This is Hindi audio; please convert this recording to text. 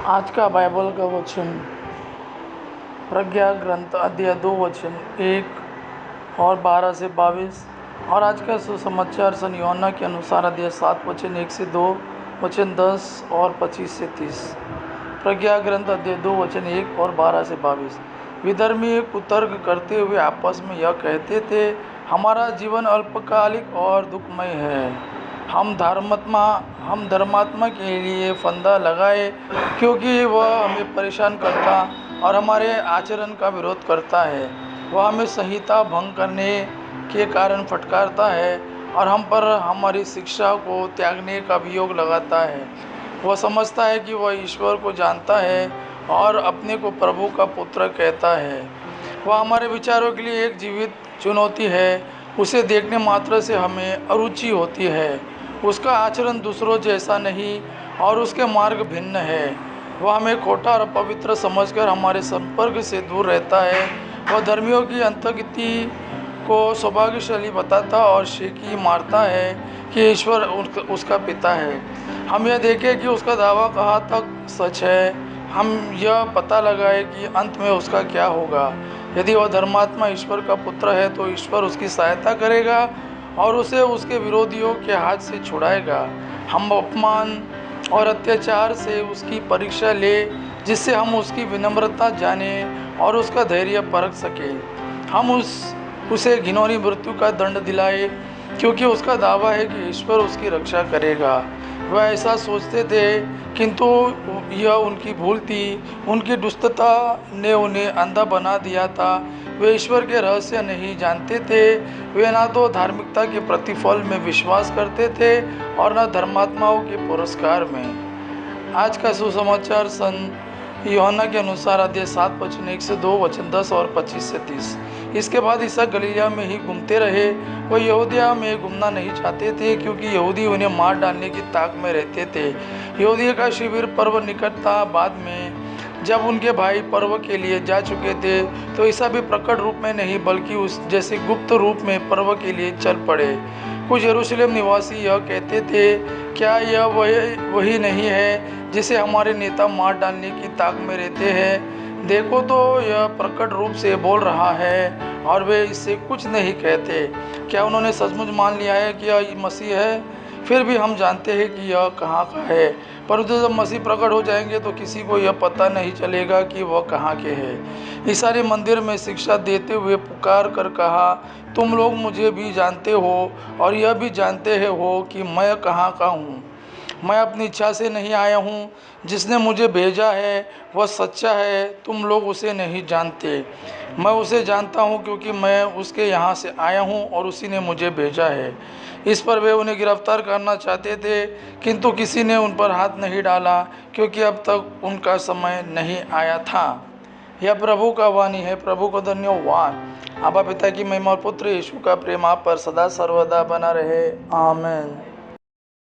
आज का बाइबल का वचन प्रज्ञा ग्रंथ अध्याय 2 वचन 1 और 12 से 22। और आज का सुसमाचार सन यूहन्ना के अनुसार अध्याय 7 वचन 1 से 2, वचन 10 और 25 से 30। प्रज्ञा ग्रंथ अध्याय 2 वचन 1 और 12 से 22। विधर्मी कुतर्क करते हुए आपस में यह कहते थे, हमारा जीवन अल्पकालिक और दुखमय है। हम धर्मात्मा के लिए फंदा लगाए, क्योंकि वह हमें परेशान करता और हमारे आचरण का विरोध करता है। वह हमें संहिता भंग करने के कारण फटकारता है और हम पर हमारी शिक्षा को त्यागने का अभियोग लगाता है। वह समझता है कि वह ईश्वर को जानता है और अपने को प्रभु का पुत्र कहता है। वह हमारे विचारों के लिए एक जीवित चुनौती है। उसे देखने मात्र से हमें अरुचि होती है। उसका आचरण दूसरों जैसा नहीं और उसके मार्ग भिन्न है। वह हमें खोटा और अपवित्र समझकर हमारे संपर्क से दूर रहता है। वह धर्मियों की अंतर्गति को सौभाग्यशाली बताता और शेखी मारता है कि ईश्वर उसका पिता है। हम यह देखें कि उसका दावा कहाँ तक सच है। हम यह पता लगाए कि अंत में उसका क्या होगा। यदि वह धर्मात्मा ईश्वर का पुत्र है तो ईश्वर उसकी सहायता करेगा और उसे उसके विरोधियों के हाथ से छुड़ाएगा। हम अपमान और अत्याचार से उसकी परीक्षा ले, जिससे हम उसकी विनम्रता जाने और उसका धैर्य परख सके। हम उसे घिनौनी मृत्यु का दंड दिलाए, क्योंकि उसका दावा है कि ईश्वर उसकी रक्षा करेगा। वह ऐसा सोचते थे, किंतु यह उनकी भूल थी। उनकी दुष्टता ने उन्हें अंधा बना दिया था। वे ईश्वर के रहस्य नहीं जानते थे। वे ना तो धार्मिकता के प्रतिफल में विश्वास करते थे और न धर्मात्माओं के पुरस्कार में। आज का सुसमाचार सन यूहन्ना के अनुसार अध्याय 7 वचन 1 से 2, वचन 10 और 25 से 30। इसके बाद ईसा गलीला में ही घूमते रहे। वह यहूदिया में घूमना नहीं चाहते थे, क्योंकि यहूदी उन्हें मार डालने की ताक में रहते थे। यहूदियों का शिविर पर्व निकट था। बाद में जब उनके भाई पर्व के लिए जा चुके थे तो ईसा भी प्रकट रूप में नहीं बल्कि उस जैसे गुप्त रूप में पर्व के लिए चल पड़े। कुछ यरूशलेम निवासी यह कहते थे, क्या यह वही नहीं है जिसे हमारे नेता मार डालने की ताक में रहते हैं? देखो तो यह प्रकट रूप से बोल रहा है और वे इससे कुछ नहीं कहते। क्या उन्होंने सचमुच मान लिया है कि यह मसीह है? फिर भी हम जानते हैं कि यह कहाँ का है, परंतु जब मसीह प्रकट हो जाएंगे तो किसी को यह पता नहीं चलेगा कि वह कहाँ के हैं। ईसा ने मंदिर में शिक्षा देते हुए पुकार कर कहा, तुम लोग मुझे भी जानते हो और यह भी जानते हो कि मैं कहाँ का हूँ। मैं अपनी इच्छा से नहीं आया हूँ। जिसने मुझे भेजा है वह सच्चा है। तुम लोग उसे नहीं जानते, मैं उसे जानता हूँ, क्योंकि मैं उसके यहाँ से आया हूँ और उसी ने मुझे भेजा है। इस पर वे उन्हें गिरफ्तार करना चाहते थे, किंतु किसी ने उन पर हाथ नहीं डाला, क्योंकि अब तक उनका समय नहीं आया था। यह प्रभु का वाणी है। प्रभु को धन्यवाद। आबा पिता की महिमा और पुत्र यीशु का प्रेम आप पर सदा सर्वदा बना रहे। आमीन।